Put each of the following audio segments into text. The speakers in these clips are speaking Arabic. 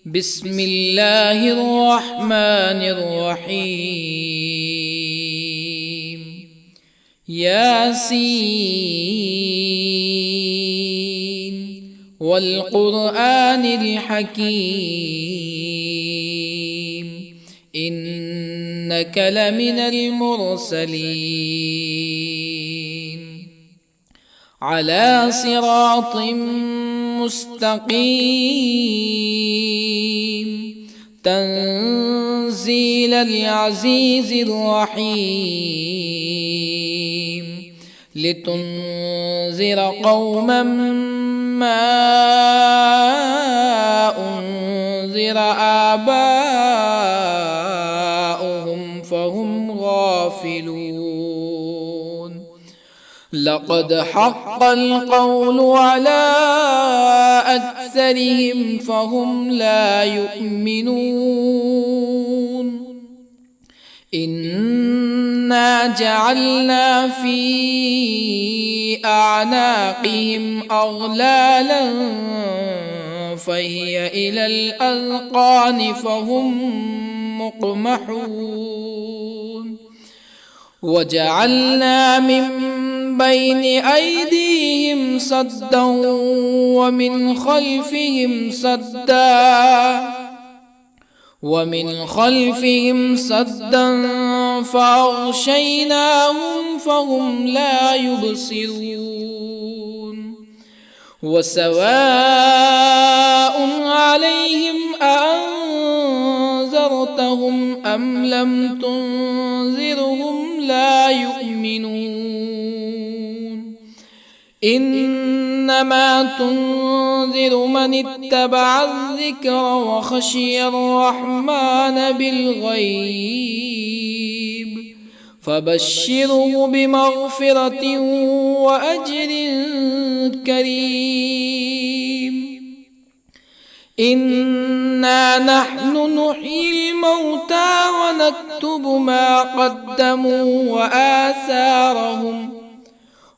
بسم الله الرحمن الرحيم. ياسين والقرآن الحكيم إنك لمن المرسلين على صراط مستقيم تنزيل العزيز الرحيم لتنذر قوما ما أنذر آباؤهم فهم غافلون. لقد حق القول على أكثرهم فهم لا يؤمنون. إنا جعلنا في أعناقهم أغلالا فهي إلى الأذقان فهم مقمحون. وجعلنا من بين أيديهم سدا ومن خلفهم سدا فأغشيناهم فهم لا يبصرون. وسواء عليهم أأنذرتهم أم لم تنذرهم لا يؤمنون. إنما تنذر من اتبع الذكر وخشي الرحمن بالغيب فبشره بمغفرة وأجر كريم. إنا نحن نحيي الموتى ونكتب ما قدموا وآثارهم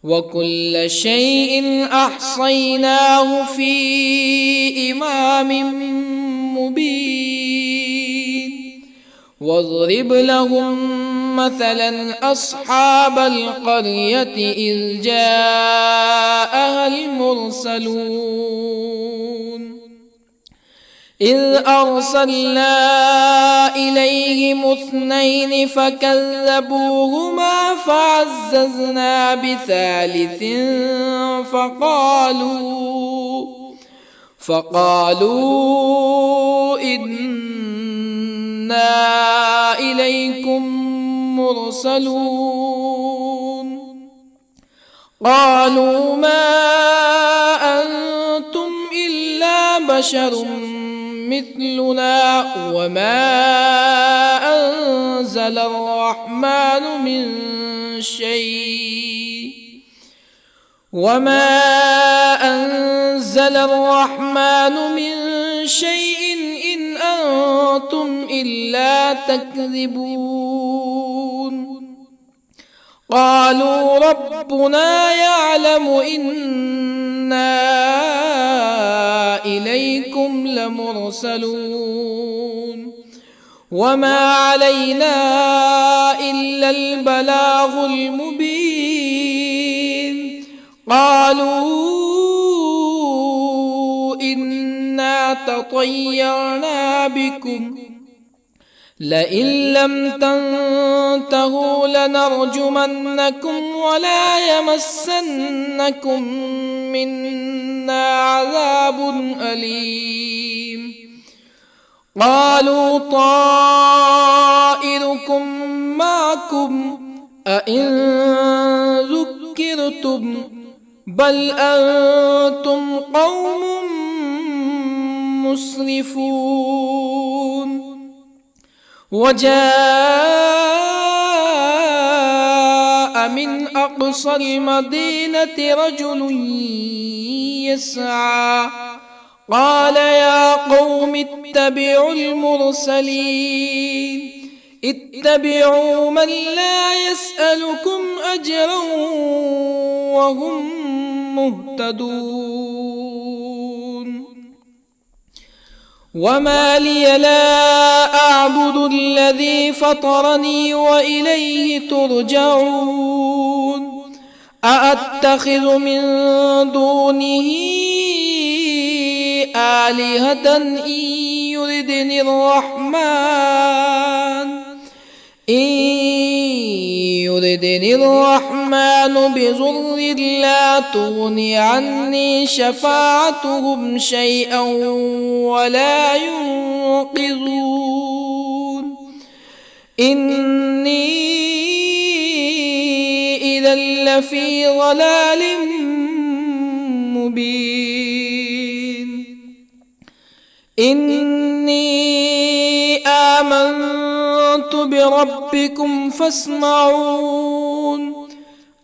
وكل شيء أحصيناه في إمام مبين. واضرب لهم مثلا أصحاب القرية إذ جاءها المرسلون إذ أرسلنا إليهم اثنين فكذبوهما فعززنا بثالث فقالوا إنا إليكم مرسلون. قالوا ما أنتم إلا بشر مثلنا وما أنزل الرحمن من شيء إن أنتم إلا تكذبون. قالوا ربنا يعلم إنا إليكم لمرسلون وما علينا إلا البلاغ المبين. قالوا إنا تطيرنا بكم لئن لم تنتهوا لنرجمنكم ولا يمسنكم منا عذاب أليم. قالوا طائركم معكم أئن ذكرتم بل أنتم قوم مسرفون. وجاء من أقصى المدينة رجل يسعى قال يا قوم اتبعوا المرسلين اتبعوا من لا يسألكم أجرا وهم مهتدون. وما لي لا أعبد الذي فطرني وإليه ترجعون أأتخذ من دونه آلهة يردني الرحمن بضر لا تغن عني شفاعتهم شيئا ولا ينقذون إني إذا لفي ضلال مبين إني آمنت بربكم فاسمعون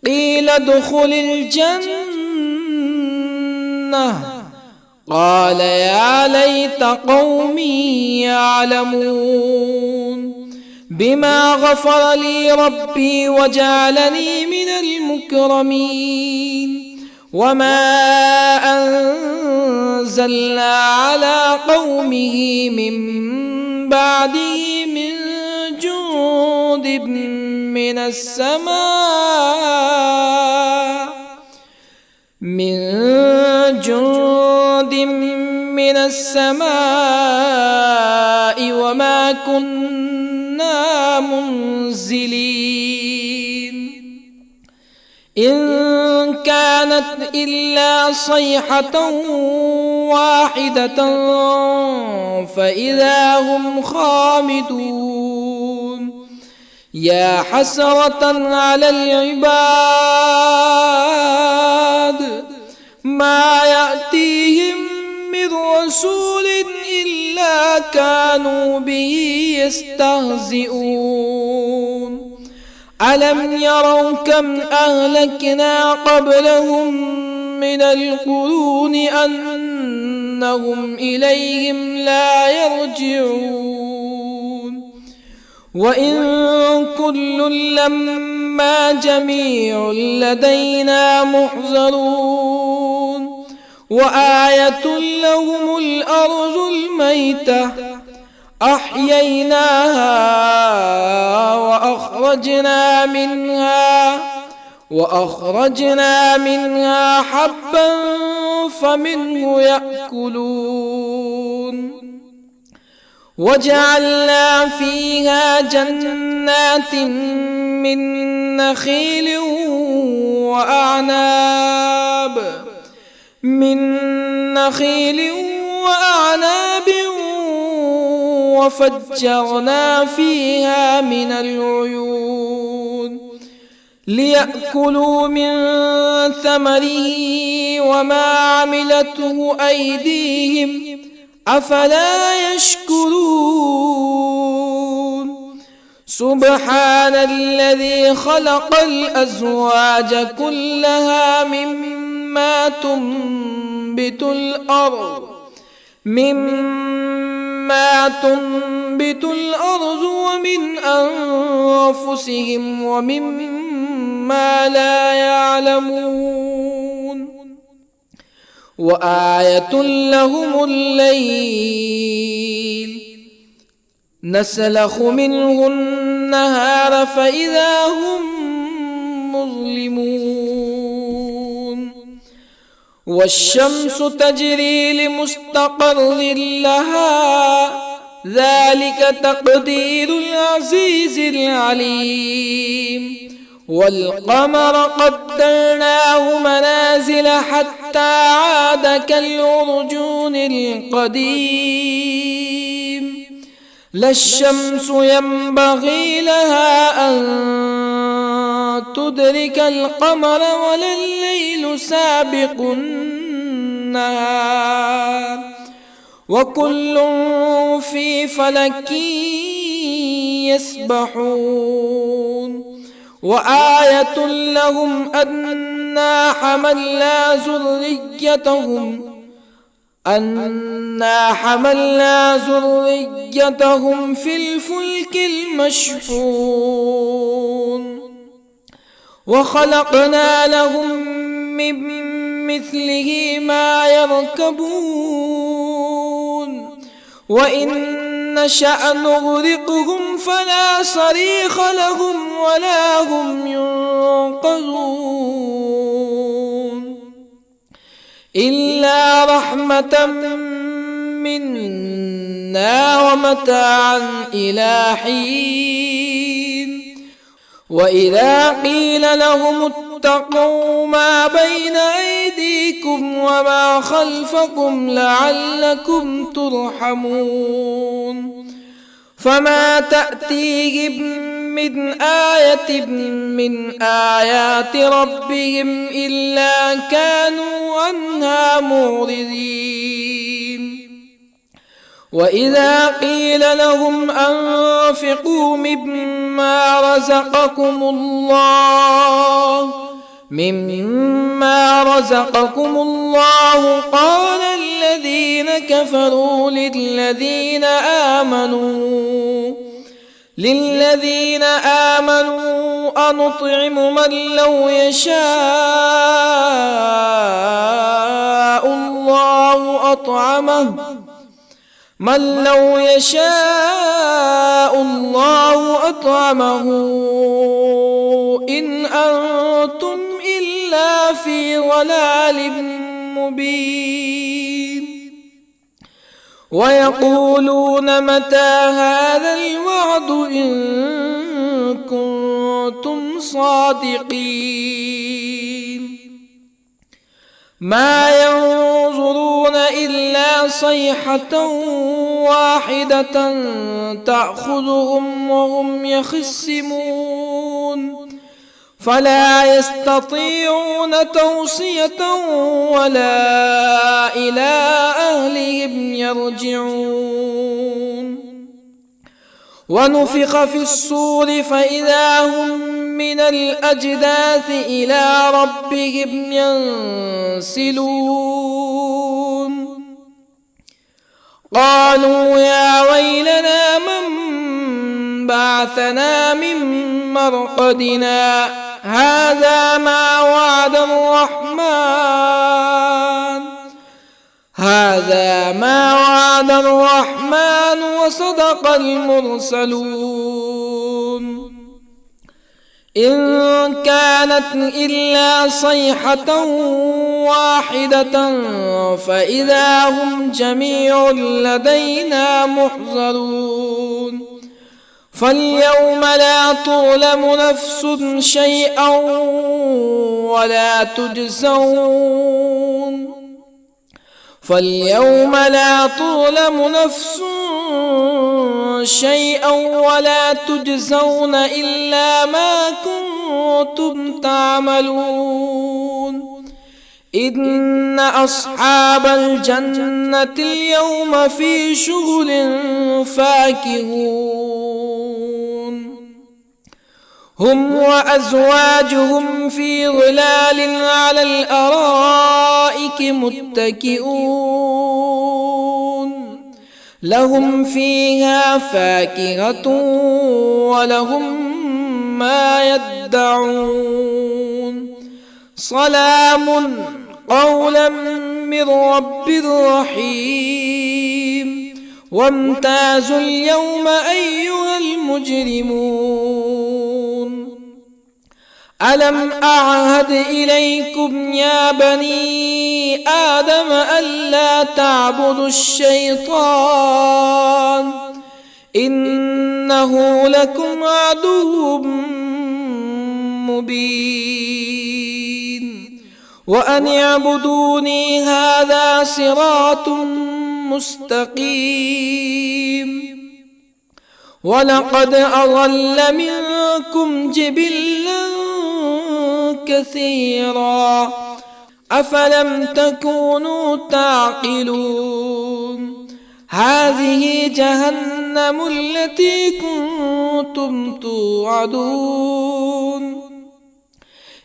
قيل ادخل الجنة قال يا ليت قومي يعلمون بما غفر لي ربي وجعلني من المكرمين وما أنزلنا على قومه من بعده من جند من السماء وما كنا منزلين إن كانت إلا صيحة واحدة فإذا هم خامدون يا حسرة على العباد ما يأتيهم من رسول إلا كانوا به يستهزئون ألم يروا كم أهلكنا قبلهم من القرون أنهم إليهم لا يرجعون وإن كل لما جميع لدينا محضرون وآية لهم الأرض الميتة أحييناها وأخرجنا منها حبا فمنه يأكلون وجعلنا فيها جنات من نخيل وأعناب وفجرنا فيها من العيون ليأكلوا من ثمره وما عملته أيديهم أفلا يشكرون سبحان الذي خلق الأزواج كلها مما تنبت الأرض ومن أنفسهم ومما لا يعلمون وآية لهم الليل نسلخ منه النهار فإذا هم مظلمون والشمس تجري لمستقر لها ذلك تقدير العزيز العليم والقمر قدرناه منازل حتى عاد كالعرجون القديم لا الشمس ينبغي لها أن تدرك القمر ولا الليل سابق النهار وكل في فلك يسبحون وآية لهم أنا حملنا ذريتهم في الفلك المشحون وخلقنا لهم من مثله ما يركبون وإن نشأ نغرقهم فلا صريخ لهم ولا هم ينقذون إلا رحمة منا ومتاعا إلى حين وإذا قيل لهم اتقوا ما بين أيديكم وما خلفكم لعلكم ترحمون فما تأتيهم من آية من آيات ربهم إلا كانوا عنها معرضين وإذا قيل لهم أنفقوا مما رزقكم الله قال الذين كفروا للذين آمنوا أنطعم من لو يشاء الله أطعمه إن أنتم إلا في ضلال مبين ويقولون متى هذا الوعد إن كنتم صادقين ما ينظرون إلا صيحة واحدة تأخذهم وهم يخصمون فلا يستطيعون توصية ولا إلى أهلهم يرجعون ونفخ في الصور فإذا هم من الأجداث إلى ربهم ينسلون قالوا يا ويلنا من بعثنا من مرقدنا هذا ما وعد الرحمن وصدق المرسلون إن كانت إلا صيحة واحدة فإذا هم جميع لدينا محضرون فاليوم لا تظلم نفس شيئا ولا تجزون إلا ما كنتم تعملون إن أصحاب الجنة اليوم في شغل فاكهون هم وأزواجهم في ظلال على الأرائك متكئون لهم فيها فاكهة ولهم ما يدعون سلام قولا من رب رحيم وامتازوا اليوم أيها المجرمون ألم أعهد إليكم يا بني آدم ألا تعبدوا الشيطان إنه لكم عدو مبين وأن اعبدوني هذا صراط مستقيم ولقد أضل منكم جبلا كثيرا أفلم تكونوا تعقلون هذه جهنم التي كنتم توعدون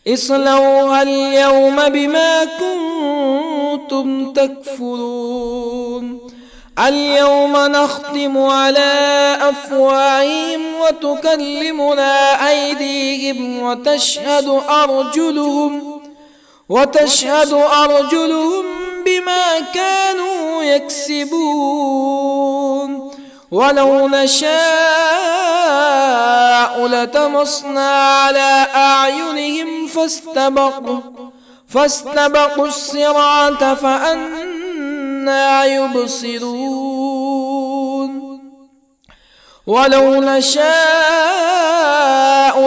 اصلوها اليوم بما كنتم تكفرون اليوم نختم على أفواههم وتكلمنا أيديهم وتشهد أرجلهم بما كانوا يكسبون ولو نشاء لطمسنا على أعينهم فاستبقوا الصراط فأنى يبصرون ولو نشاء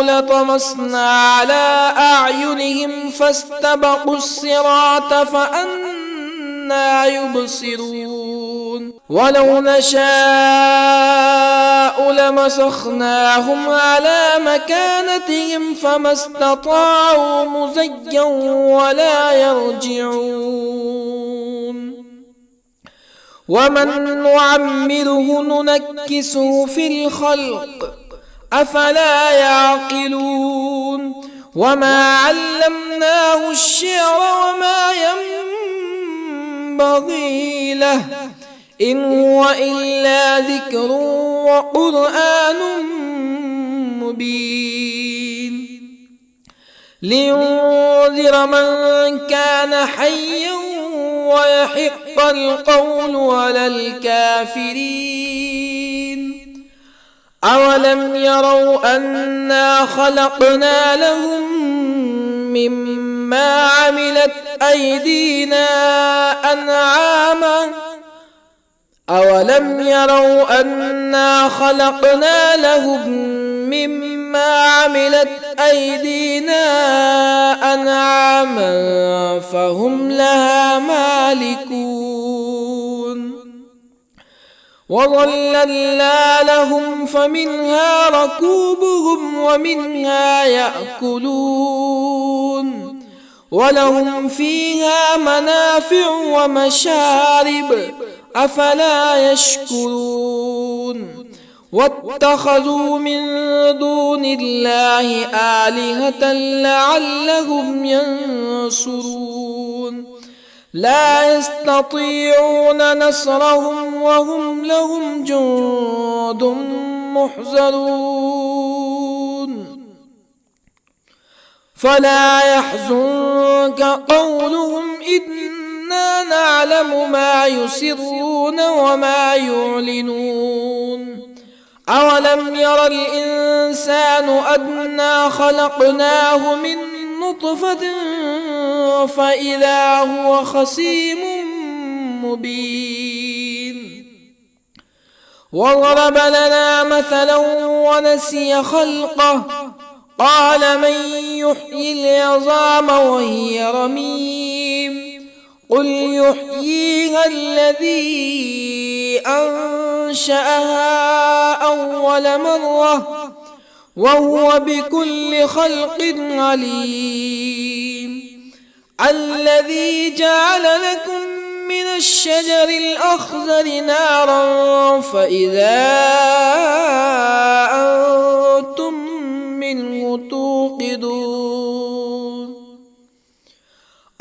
لطمسنا على أعينهم فاستبقوا الصراط فأنى يبصرون ولو نشاء لمسخناهم على مكانتهم فما استطاعوا مزيا ولا يرجعون ومن نعمره ننكسه في الخلق أفلا يعقلون وما علمناه الشعر وما ينبغي له إن هو إلا ذكر وقرآن مبين لينذر من كان حيا ويحق القول على الكافرين أولم يروا أنا خلقنا لهم مما عملت أيدينا أنعاما أولم يروا أنا خلقنا لهم مما عملت أيدينا أنعاما فهم لها مالكون وظللنا لهم فمنها ركوبهم ومنها يأكلون ولهم فيها منافع ومشارب أفلا يشكرون واتخذوا من دون الله آلهة لعلهم ينصرون لا يستطيعون نصرهم وهم لهم جند محضرون فلا يحزنك قولهم إنا نعلم ما يسرون وما يعلنون أولم ير الإنسان أنا خلقناه من نطفة فإذا هو خصيم مبين وضرب لنا مثلا ونسي خلقه قال من يحيي العظام وهي رميم قل يحييها الذي أنشأها أول مرة وهو بكل خلق عليم الذي جعل لكم من الشجر الأخضر نارا فإذا أنتم منه توقدون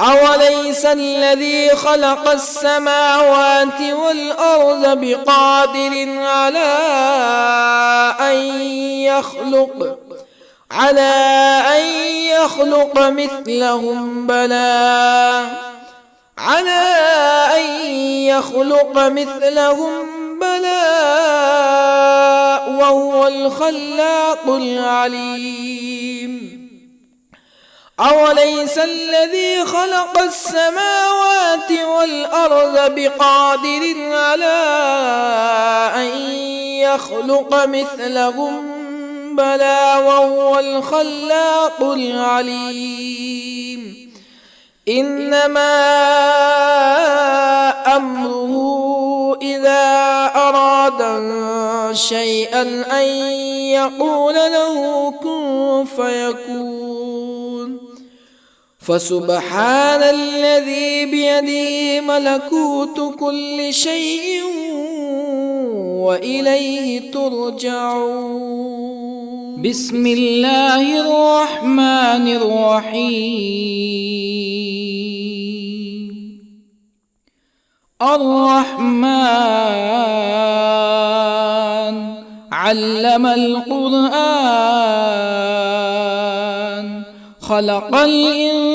أوليس الذي خلق السماوات والأرض بقادر على أن يخلق مثلهم بلى وهو الخلاق العليم أوليس الذي خلق السماوات والأرض بقادر على أن يخلق مثلهم بلى وهو الخلاق العليم إنما أمره إذا أراد شيئا أن يقول له كن فيكون فسبحان الذي بيده ملكوت كل شيء وإليه ترجعون بسم الله الرحمن الرحيم الرحمن علم القرآن خلق الإنسان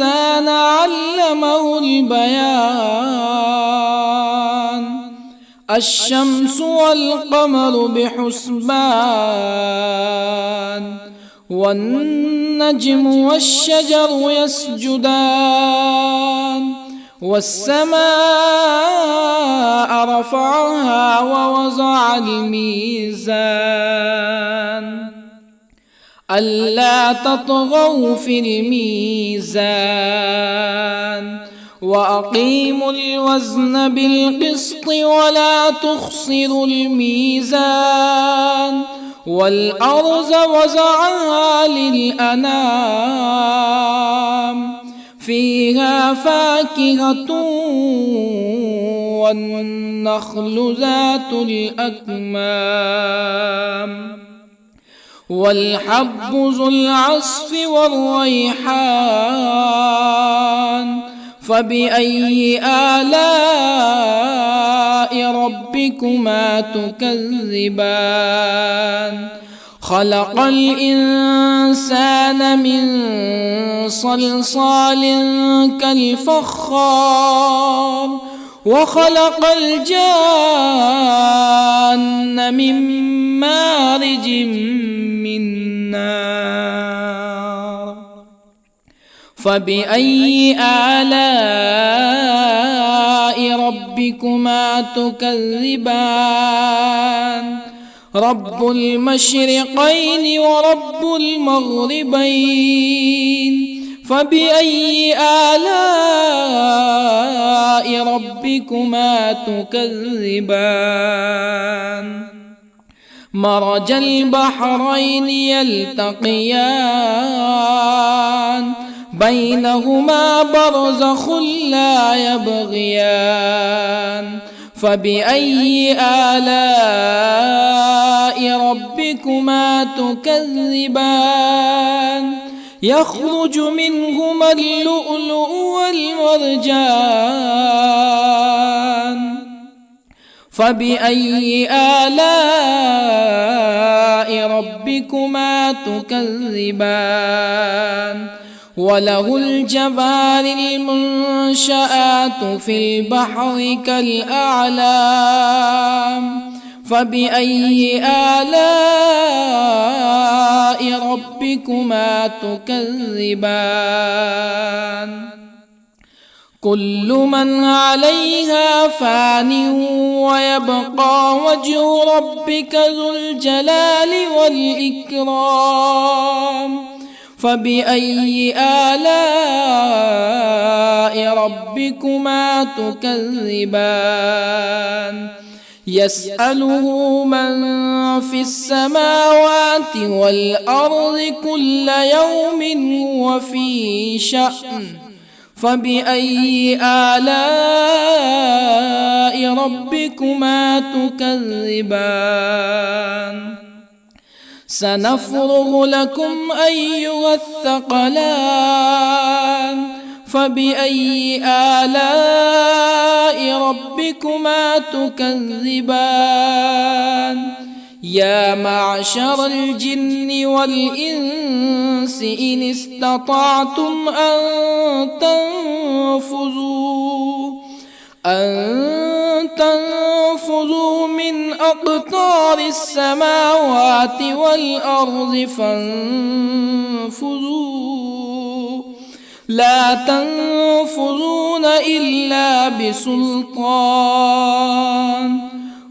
الإنسان علمه البيان الشمس والقمر بحسبان والنجم والشجر يسجدان والسماء رفعها ووضع الميزان ألا تطغوا في الميزان وأقيموا الوزن بالقسط ولا تخسروا الميزان والأرض وضعها للأنام فيها فاكهة والنخل ذات الأكمام والحب ذو العصف والريحان فبأي آلاء ربكما تكذبان خلق الإنسان من صلصال كالفخار وخلق الجان من مارج من نار فبأي آلاء ربكما تكذبان رب المشرقين ورب المغربين فبأي آلاء ربكما تكذبان مرج البحرين يلتقيان بينهما برزخ لا يبغيان فبأي آلاء ربكما تكذبان يخرج منهما اللؤلؤ والمرجان فبأي آلاء ربكما تكذبان وله الجوار المنشآت في البحر كالأعلام فبأي آلاء ربكما تكذبان كل من عليها فان ويبقى وجه ربك ذو الجلال والإكرام فبأي آلاء ربكما تكذبان يسأله من في السماوات والأرض كل يوم هو في شأن فبأي آلاء ربكما تكذبان سنفرغ لكم أيها الثقلان فبأي آلاء ربكما تكذبان يا معشر الجن والإنس إن استطعتم أن تنفذوا من أقطار السماوات والأرض فانفذوا لا تنفذون إلا بسلطان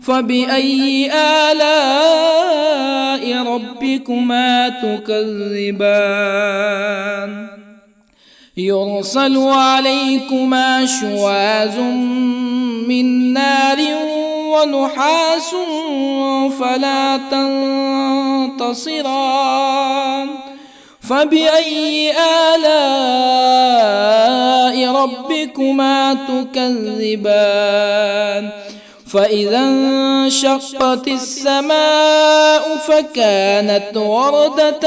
فبأي آلاء ربكما تكذبان يرسل عليكما شواظ من نار ونحاس فلا تنتصران فبأي آلاء ربكما تكذبان فإذا انشقت السماء فكانت وردة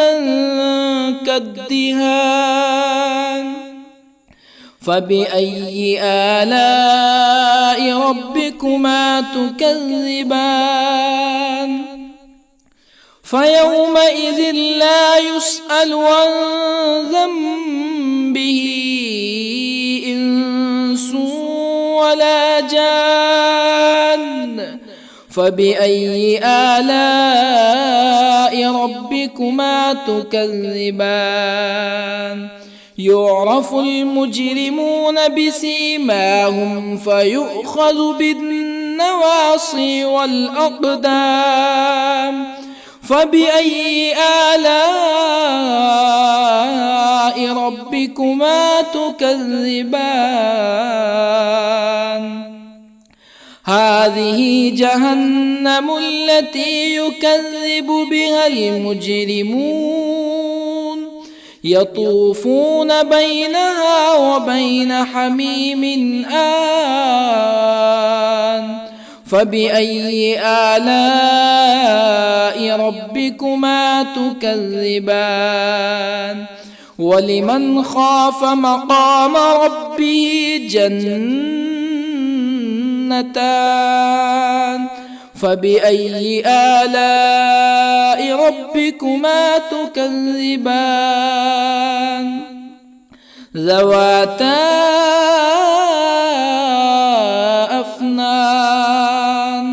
كالدهان فبأي آلاء ربكما تكذبان فيومئذ لا يسأل عن ذنبه ولا جان فبأي آلاء ربكما تكذبان يعرف المجرمون بسيماهم فيؤخذ بالنواصي والأقدام فبأي آلاء ربكما تكذبان هذه جهنم التي يكذب بها المجرمون يطوفون بينها وبين حميم آن فبأي آلاء ربكما تكذبان ولمن خاف مقام ربه جنتان فبأي آلاء ربكما تكذبان ذواتا أفنان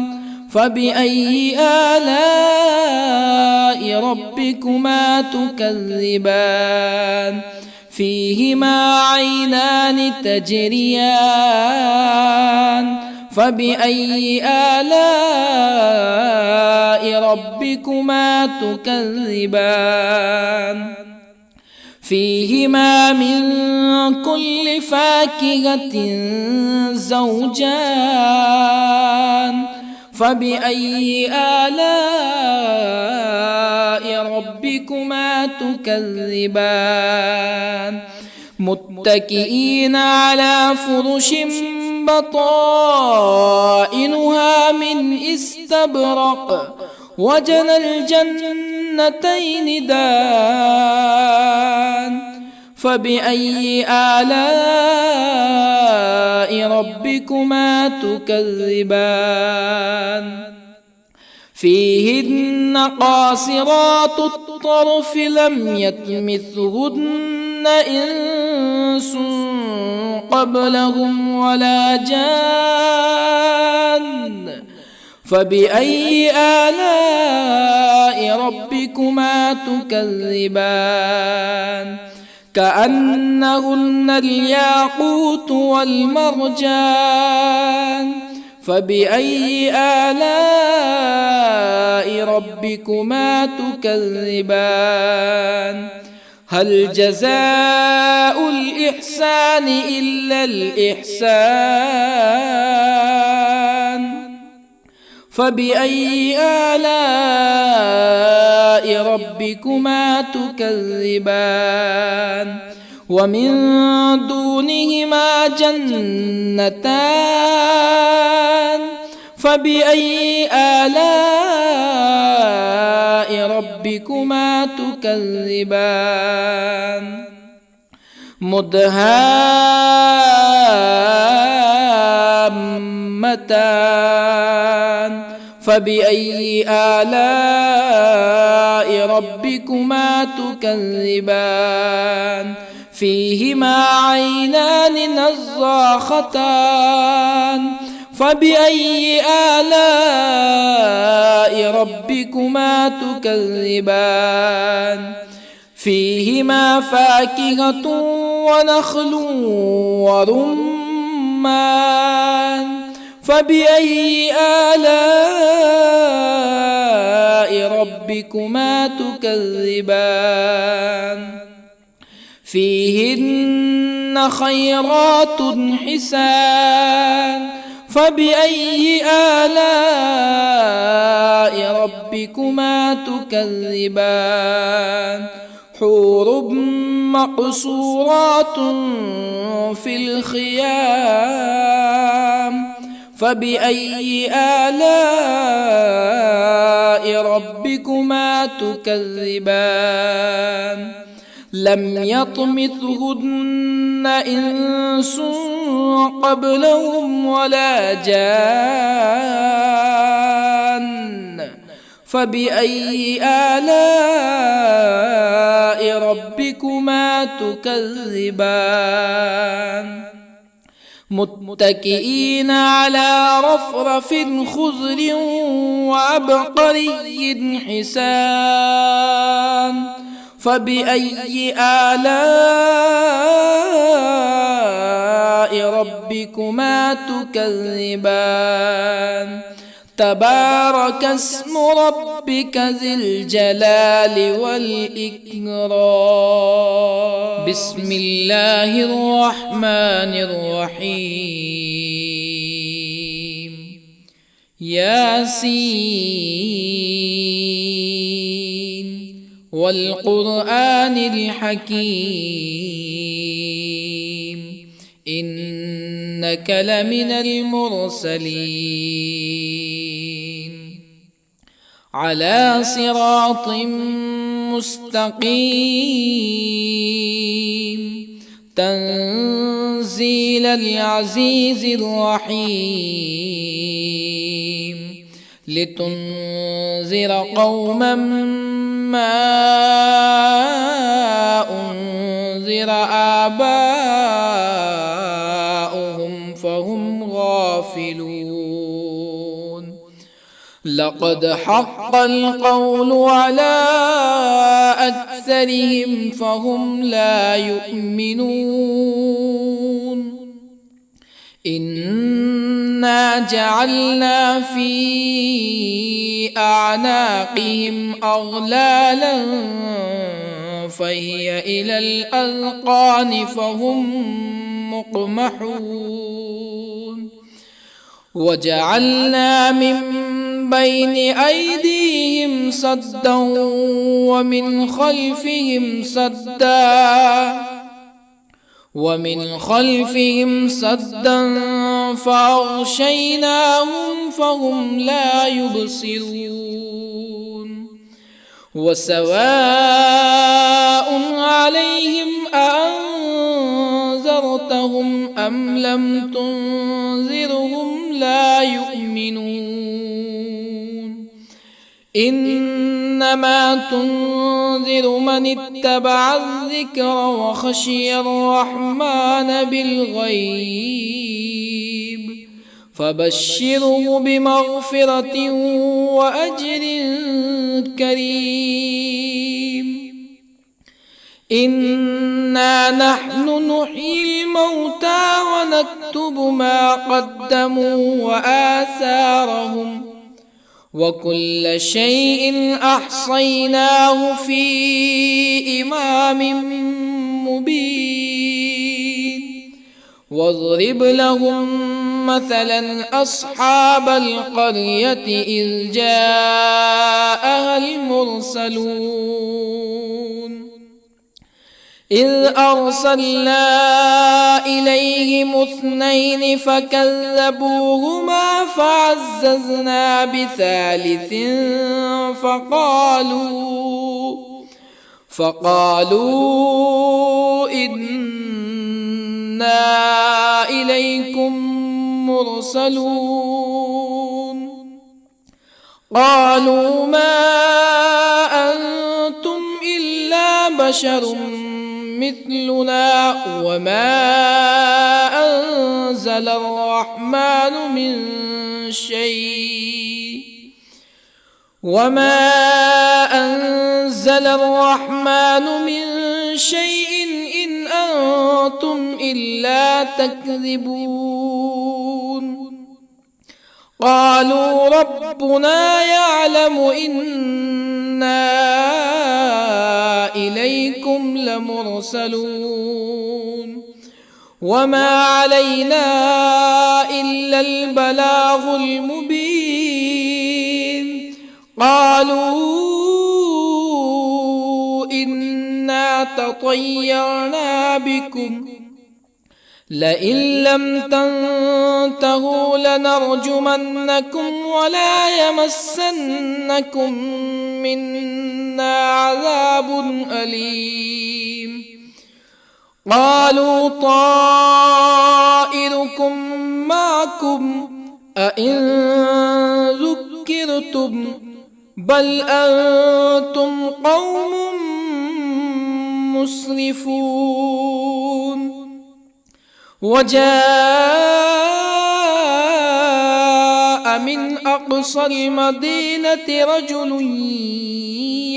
فبأي آلاء ربكما تكذبان فيهما عينان تجريان فبأي آلاء ربكما تكذبان فيهما من كل فاكهة زوجان فبأي آلاء ربكما تكذبان متكئين على فرش بطائنها من استبرق وجنى الجنتين دان فبأي آلاء ربكما تكذبان فيهن قاصرات الطرف لم يطمثهن إنس قبلهم ولا جان فبأي آلاء ربكما تكذبان كأنهن الياقوت والمرجان فبأي آلاء ربكما تكذبان هل جزاء الإحسان إلا الإحسان فبأي آلاء ربكما تكذبان ومن دونهما جنتان فبأي آلاء ربكما تكذبان مدهامتان فبأي آلاء ربكما تكذبان فيهما عينان نضاختان فبأي آلاء ربكما تكذبان فيهما فاكهة ونخل ورمان فبأي آلاء ربكما تكذبان فيهن خيرات حسان فبأي آلاء ربكما تكذبان حور مقصورات في الخيام فبأي آلاء ربكما تكذبان لم يطمثهن إنس قبلهم ولا جان فبأي آلاء ربكما تكذبان متكئين على رفرف خضر وعبقري حسان فبأي آلاء ربكما تكذبان تبارك اسم ربك ذي الجلال والإكرام بسم الله الرحمن الرحيم ياسين والقرآن الحكيم إنك لمن المرسلين على صراط مستقيم تنزيل العزيز الرحيم لتنذر قوما ما أنذر آباؤهم فهم غافلون لقد حق القول على أكثرهم فهم لا يؤمنون إنا جعلنا في أعناقهم أغلالا فهي إلى الأذقان فهم مقمحون وجعلنا من بين أيديهم سدا ومن خلفهم سدا فأغشيناهم فهم لا يبصرون وسواء عليهم أأنذرتهم أم لم تنذرهم لا يؤمنون إنما تنذر من اتبع الذكر وخشي الرحمن بالغيب فبشره بمغفرة وأجر كريم إنا نحن نحيي الموتى ونكتب ما قدموا وآثارهم وكل شيء أحصيناه في إمام مبين واضرب لهم مثلا أصحاب القرية إذ جاءها المرسلون إذ أرسلنا إليهم اثنين فكذبوهما فعززنا بثالث فقالوا إنا إليكم مرسلون قالوا ما أنتم إلا بشر مثلنا وما أنزل الرحمن من شيء إن أنتم إلا تكذبون قالوا ربنا يعلم إنا إليكم لمرسلون وما علينا إلا البلاغ المبين قالوا إنا تطيرنا بكم لئن لم تنتهوا لنرجمنكم ولا يمسنكم منا عذاب أليم قالوا طائركم معكم أئن ذكرتم بل أنتم قوم مسرفون وجاء من أقصى المدينة رجل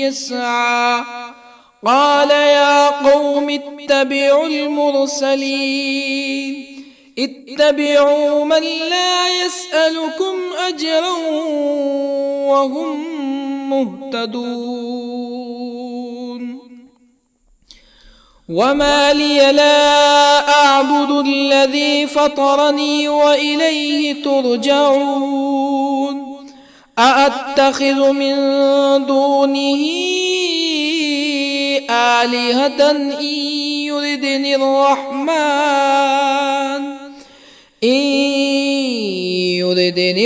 يسعى قال يا قوم اتبعوا المرسلين اتبعوا من لا يسألكم أجرا وهم مهتدون وما لي لا أعبد الذي فطرني وإليه ترجعون أأتخذ من دونه آلهة إن يردني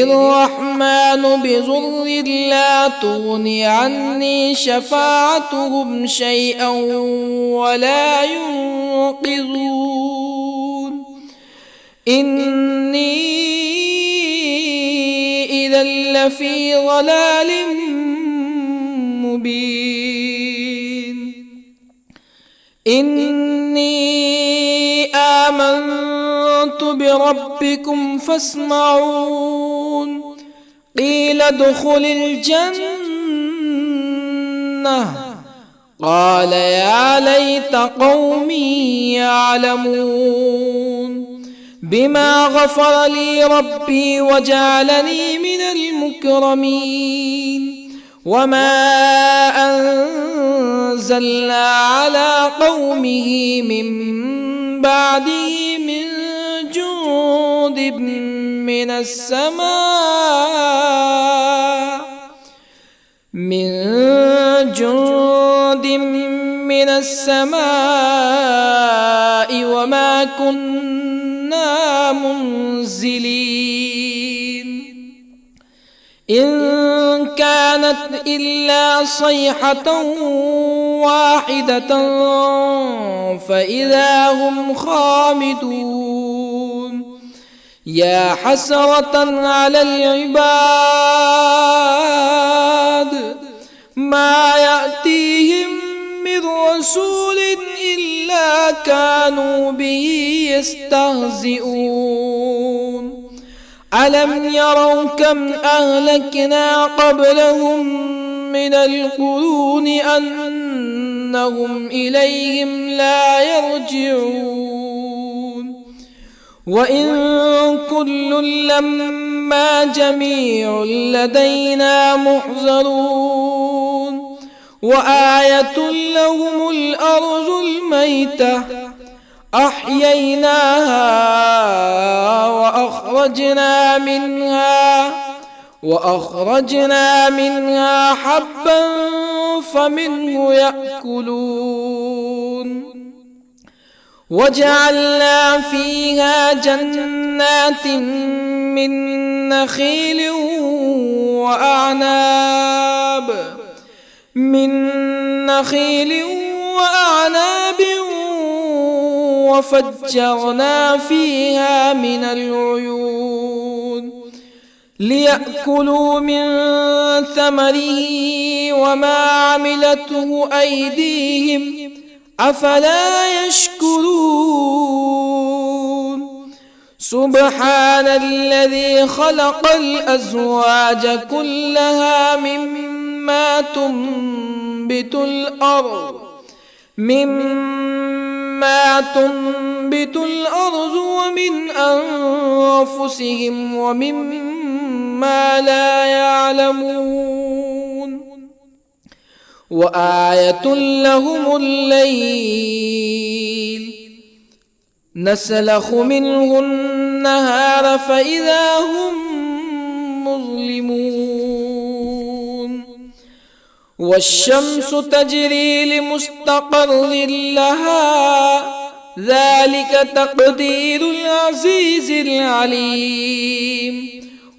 الرحمن بضر لا تغني عني شفاعتهم شيئا ولا ينقذون إني إذا لفي ضلال مبين إني آمنت بربكم فاسمعون قيل ادخل الجنة قال يا ليت قومي يعلمون بما غفر لي ربي وجعلني من المكرمين وما أنزلنا على قومه من بعده من جند من السماء وما كنا منزلين إن كانت إلا صيحة واحدة فإذا هم خامدون يا حسرة على العباد ما يأتيهم من رسول إلا كانوا به يستهزئون ألم يروا كم أهلكنا قبلهم من القرون أنهم إليهم لا يرجعون وإن كل لما جميع لدينا محضرون وآية لهم الأرض الميتة أحييناها وأخرجنا منها حبا فمنه يأكلون وجعلنا فيها جنات من نخيل وأعناب وفجرنا فيها من العيون ليأكلوا من ثمره وما عملته أيديهم أفلا يشكرون سبحان الذي خلق الأزواج كلها مما تنبت الأرض ومن أنفسهم ومما لا يعلمون وآية لهم الليل نسلخ منه النهار فإذا هم مظلمون والشمس تجري لمستقر لها ذلك تقدير العزيز العليم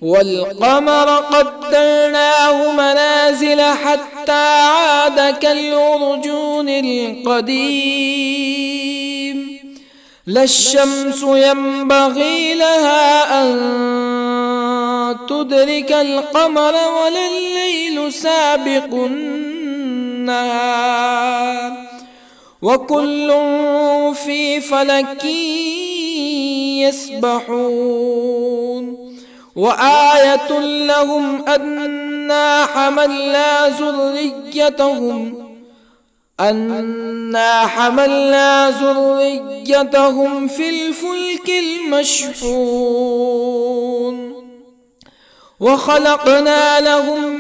والقمر قدرناه منازل حتى عاد كالعرجون القديم لا الشمس ينبغي لها أن تدرك القمر ولا الليل سابق النهار وكل في فلك يسبحون وآية لهم أنا حملنا ذريتهم في الفلك المشحون وخلقنا لهم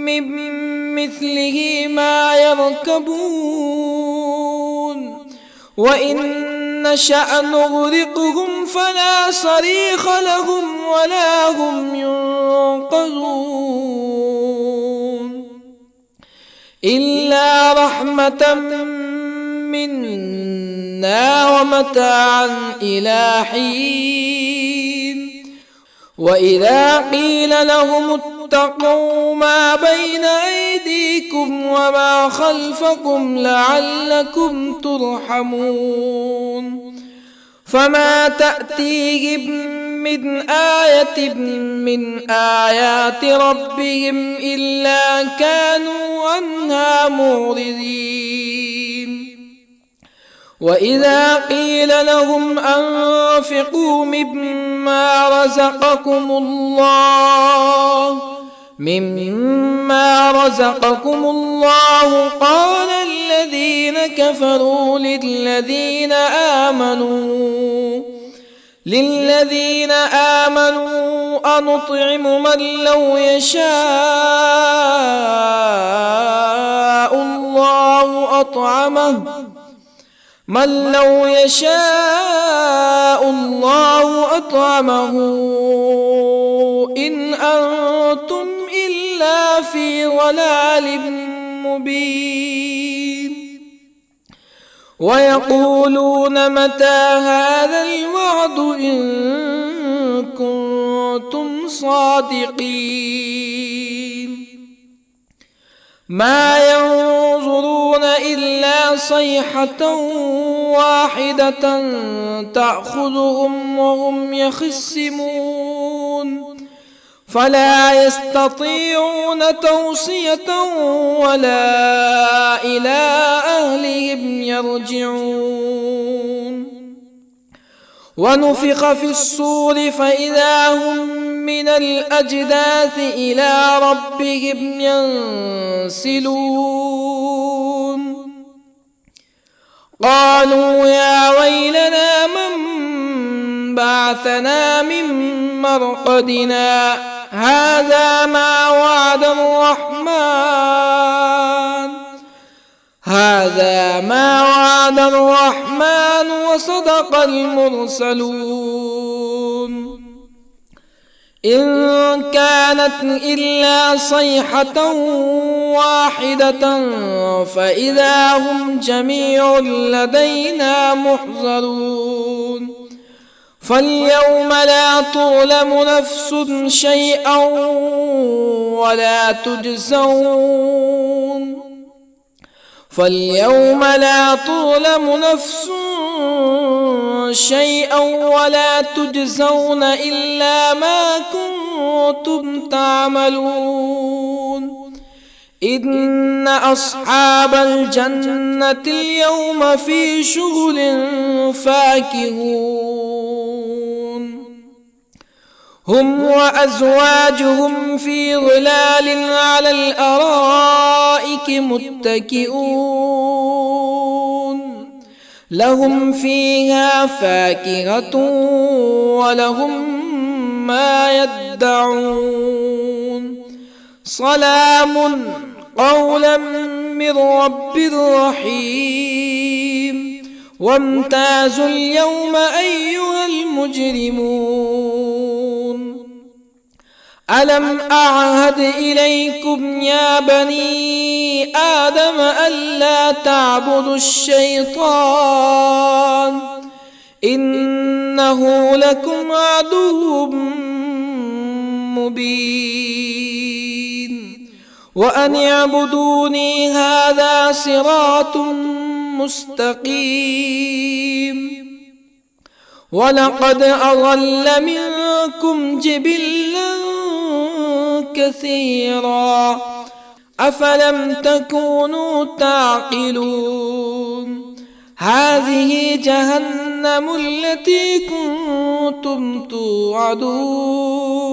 من مثله ما يركبون وإن نشأ نغرقهم فلا صريخ لهم ولا هم ينقذون إلا رحمة منا ومتاعا إلى حين وإذا قيل لهم اتقوا ما بين أيديكم وما خلفكم لعلكم ترحمون فما تأتيهم من آية من آيات ربهم إلا كانوا عنها معرضين وإذا قيل لهم أنفقوا مما رزقكم الله قال الذين كفروا للذين آمنوا أنطعم من لو يشاء الله أطعمه إن أنتم إلا في ضلال مبين ويقولون متى هذا الوعد إن كنتم صادقين ما ينظرون إلا صيحة واحدة تأخذهم وهم يخصمون فلا يستطيعون توصية ولا إلى أهلهم يرجعون ونفخ في الصور فإذا هم من الأجداث إلى ربهم ينسلون قالوا يا ويلنا من بعثنا من مرقدنا هذا ما وعد الرحمن وصدق المرسلون إن كانت إلا صيحة واحدة فإذا هم جميع لدينا محضرون فاليوم لا تظلم نفس شيئا ولا تجزون إلا ما كنتم تعملون إن أصحاب الجنة اليوم في شغل فاكهون هم وأزواجهم في ظلال على الأرائك متكئون لهم فيها فاكهة ولهم ما يدعون سلام قولا من رب رحيم وامتازوا اليوم أيها المجرمون ألم أعهد إليكم يا بني آدم ألا تعبدوا الشيطان إنه لكم عدو مبين وأن اعبدوني هذا صراط مستقيم ولقد أضل منكم جبلا كثيرا أفلم تكونوا تعقلون هذه جهنم التي كنتم توعدون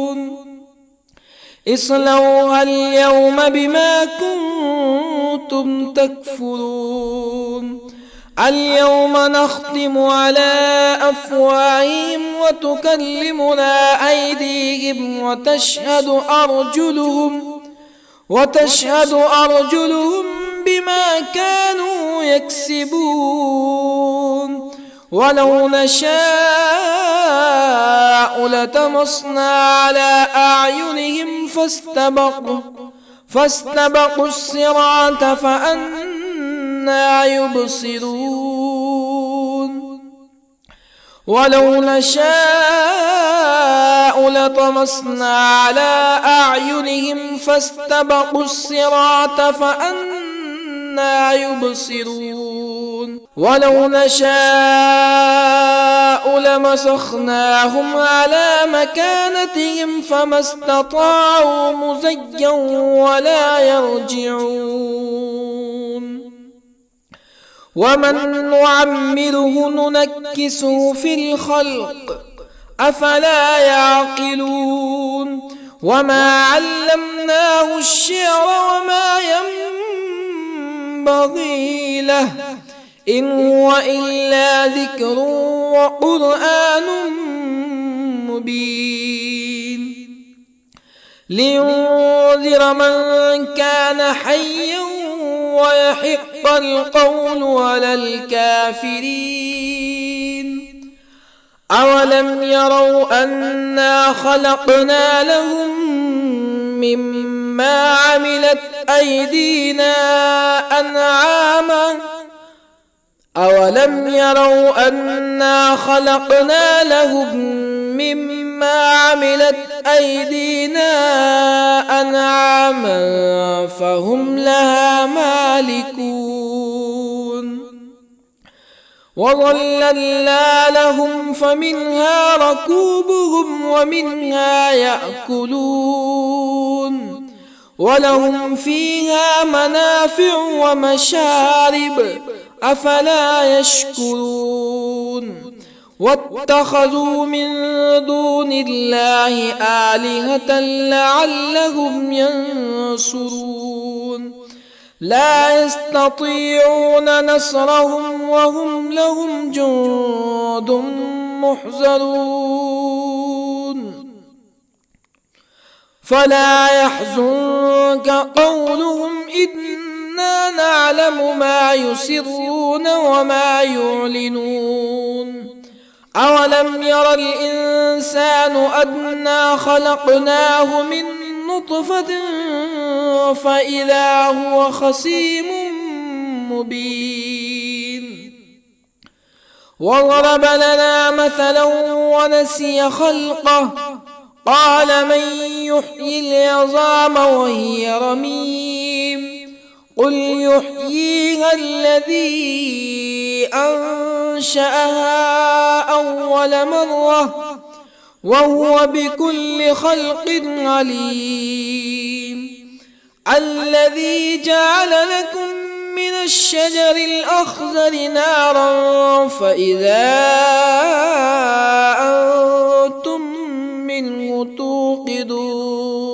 اصلوها اليوم بما كنتم تكفرون اليوم نختم على أفواههم وتكلمنا أيديهم وتشهد أرجلهم بما كانوا يكسبون ولو نشاء لطمسنا على أعينهم فاستبقوا الصراط فأنى يبصرون ولو نشاء لطمسنا على أعينهم فاستبقوا الصراط فأنى يبصرون ولو نشاء لمسخناهم على مكانتهم فما استطاعوا مزيا ولا يرجعون ومن نعمره ننكسه في الخلق أفلا يعقلون وما علمناه الشعر وما ينبغي له إن هو إلا ذكر وقرآن مبين لينذر من كان حيا ويحق القول على الكافرين أولم يروا أنا خلقنا لهم مما عملت أيدينا أنعاما أولم يروا أنا خلقنا لهم مما عملت أيدينا أنعاما فهم لها مالكون وظللنا لهم فمنها ركوبهم ومنها يأكلون ولهم فيها منافع ومشارب أفلا يشكرون واتخذوا من دون الله آلهة لعلهم ينصرون لا يستطيعون نصرهم وهم لهم جند محضرون فلا يحزنك قولهم إنا نعلم ما يسرون وما يعلنون أولم ير الإنسان أنا خلقناه من نطفة فإذا هو خصيم مبين وضرب لنا مثلا ونسي خلقه قال من يحيي العظام وهي رميم قل يحييها الذي أنشأها أول مرة وهو بكل خلق عليم الذي جعل لكم من الشجر الأخضر نارا فإذا أنتم منه توقدون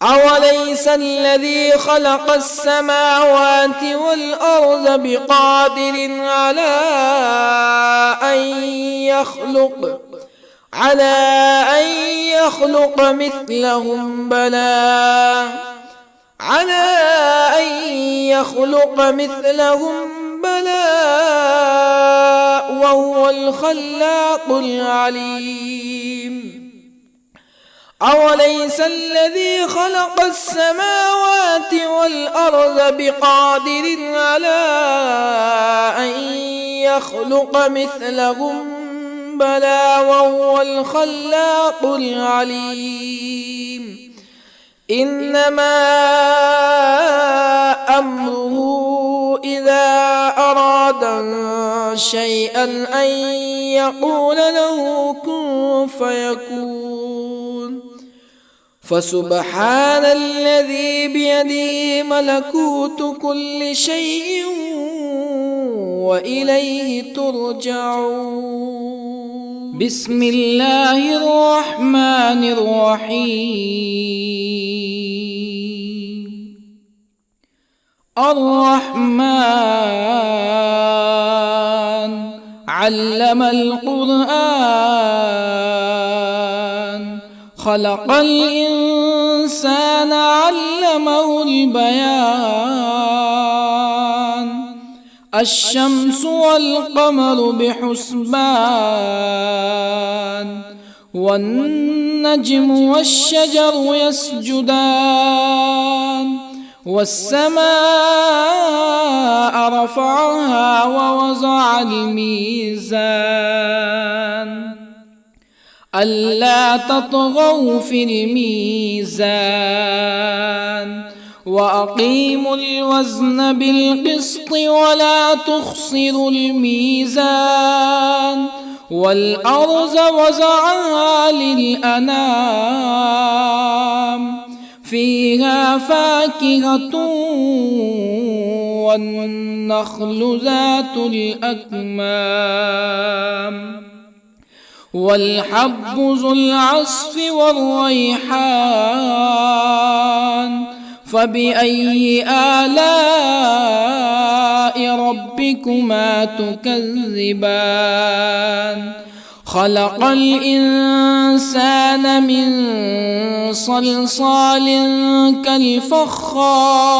أوليس الذي خلق السماوات والأرض بقادر على أن يخلق مثلهم بلى وهو الخلاق العليم أوليس الذي خلق السماوات والأرض بقادر على أن يخلق مثلهم بلى وهو الخلاق العليم إنما أمره إذا أراد شيئا أن يقول له كن فيكون فسبحان الذي بيده ملكوت كل شيء وإليه ترجعون. بسم الله الرحمن الرحيم. الرحمن علم القرآن، خلق الإنسان علمه البيان. الشمس والقمر بحسبان، والنجم والشجر يسجدان. والسماء رفعها ووضع الميزان، ألا تطغوا في الميزان. وأقيموا الوزن بالقسط ولا تخسروا الميزان. والأرض وضعها للأنام، فيها فاكهة والنخل ذات الأكمام، والحب ذو العصف والريحان. فبأي آلاء ربكما تكذبان؟ خلق الإنسان من صلصال كالفخار،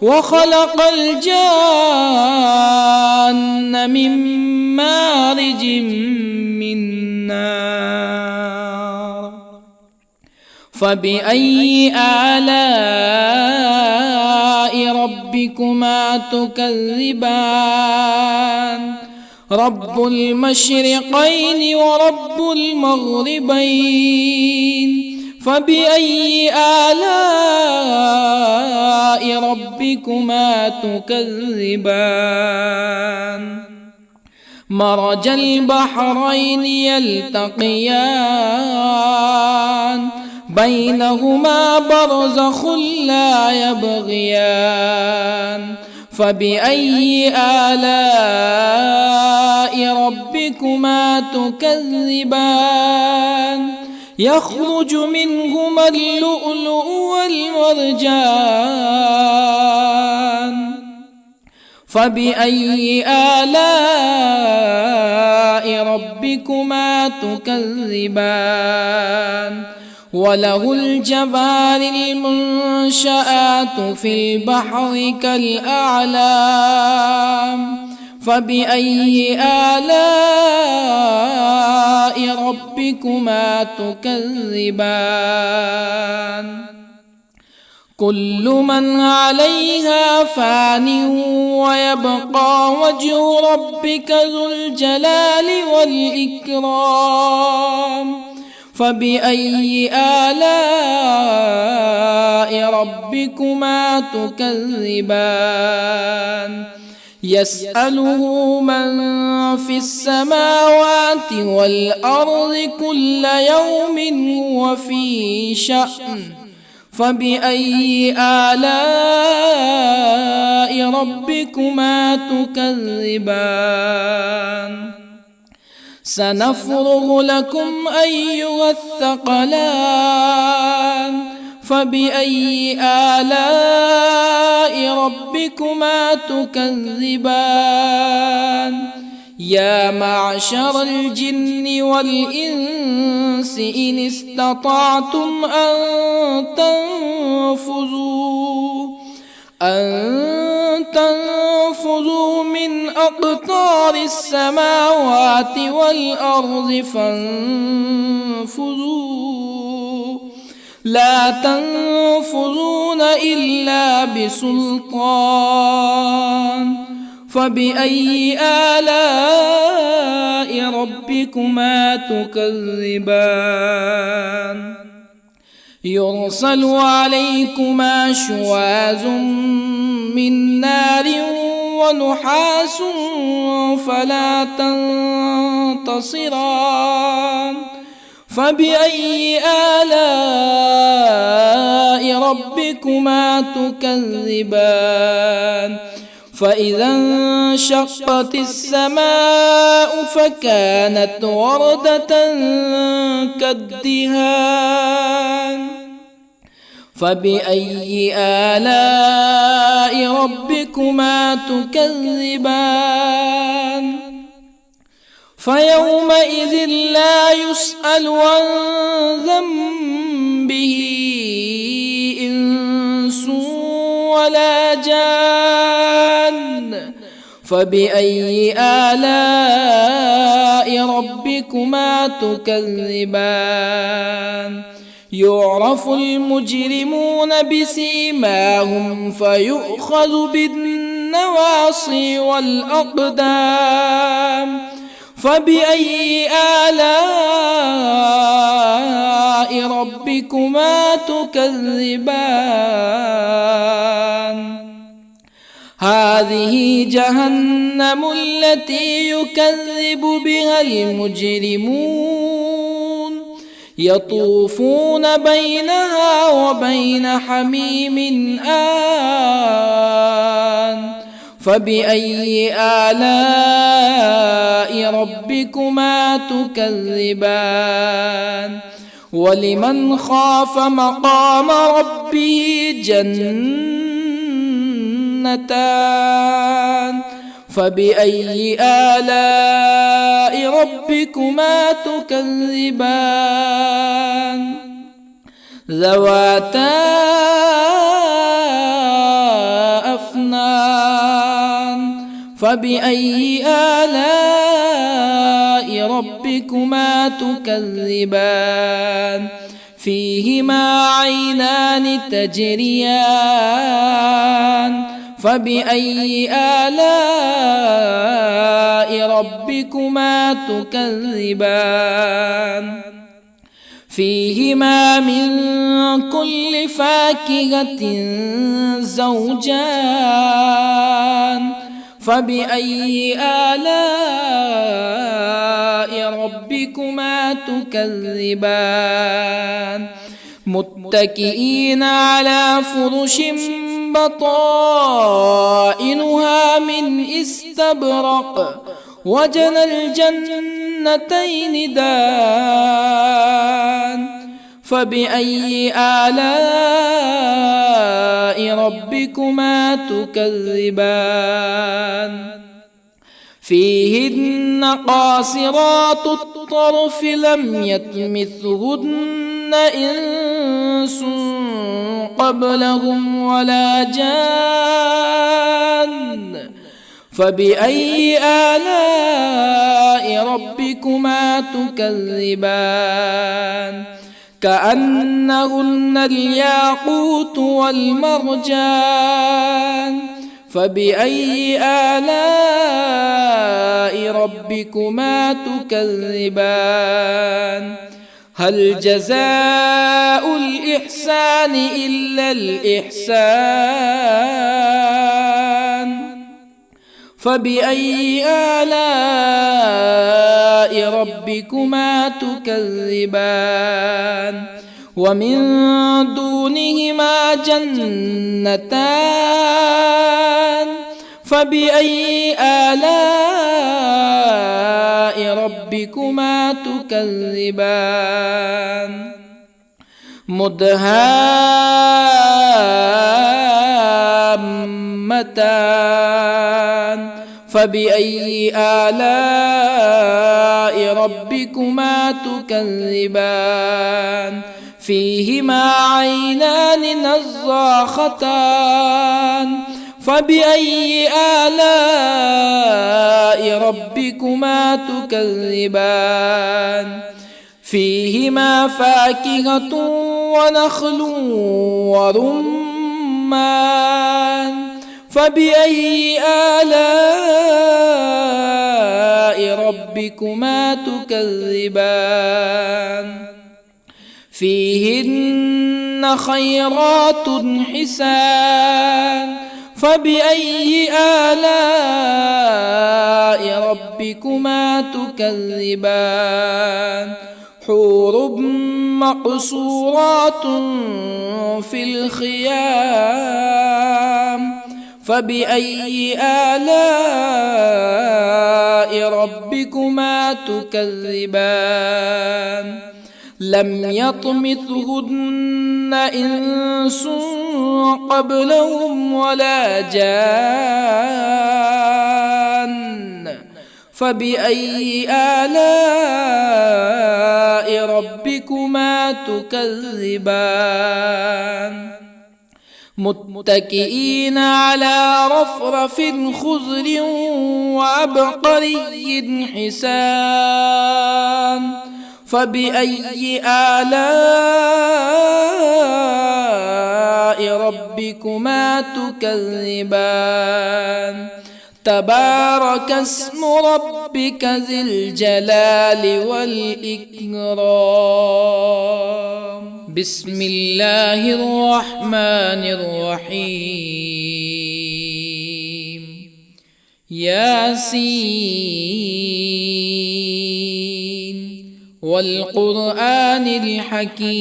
وخلق الجان من مارج من نار. فبأي آلاء ربكما تكذبان؟ رب المشرقين ورب المغربين. فبأي آلاء ربكما تكذبان؟ مرج البحرين يلتقيان، بينهما برزخ لا يبغيان. فبأي آلاء ربكما تكذبان؟ يخرج منهما اللؤلؤ والمرجان. فبأي آلاء ربكما تكذبان؟ وله الجوار المنشآت في البحر كالأعلام. فبأي آلاء ربكما تكذبان؟ كل من عليها فان، ويبقى وجه ربك ذو الجلال والإكرام. فبأي آلاء ربكما تكذبان؟ يسأله من في السماوات والأرض كل يوم هو في شأن. فبأي آلاء ربكما تكذبان؟ سنفرغ لكم أيها الثقلان. فبأي آلاء ربكما تكذبان؟ يا معشر الجن والإنس إن استطعتم أن تنفذوا من أقطار السماوات والأرض فانفذوا، لا تنفذون إلا بسلطان. فبأي آلاء ربكما تكذبان؟ يرسل عليكما شواظ من نار ونحاس فلا تنتصران. فبأي آلاء ربكما تكذبان؟ فإذا انشقت السماء فكانت وردة كالدهان فبأي آلاء ربكما تكذبان فيومئذ لا يسأل عن ذنبه إنس ولا جان فبأي آلاء ربكما تكذبان يعرف المجرمون بسيماهم فيؤخذ بالنواصي والأقدام فبأي آلاء ربكما تكذبان هذه جهنم التي يكذب بها المجرمون يطوفون بينها وبين حميم آن فبأي آلاء ربكما تكذبان ولمن خاف مقام ربه جنتان فبأي آلاء ربكما تكذبان ذواتا أفنان فبأي آلاء ربكما تكذبان فيهما عينان تجريان فبأي آلاء ربكما تكذبان فيهما من كل فاكهة زوجان فبأي آلاء ربكما تكذبان متكئين على فرش بطائنها من استبرق وجنى الجنتين دان فبأي آلاء ربكما تكذبان فيهن قاصرات الطرف لم يطمثهن إنس قبلهم ولا جان فبأي آلاء ربكما تكذبان كأنهن الياقوت والمرجان فبأي آلاء ربكما تكذبان هل جزاء الإحسان إلا الإحسان فبأي آلاء ربكما تكذبان ومن دونهما جنتان فبأي آلاء ربكما تكذبان مدهامتان فبأي آلاء ربكما تكذبان فيهما عينان نضاختان فبأي آلاء ربكما تكذبان فيهما فاكهة ونخل ورمان فبأي آلاء ربكما تكذبان فيهن خيرات حسان فبأي آلاء ربكما تكذبان حور مقصورات في الخيام فبأي آلاء ربكما تكذبان لم يطمثهن إنس قبلهم ولا جان فبأي آلاء ربكما تكذبان متكئين على رفرف خضر وعبقري حسان فبأي آلاء ربكما تكذبان تبارك اسم ربك ذي الجلال والإكرام بسم الله الرحمن الرحيم ياسين والقرآن الحكيم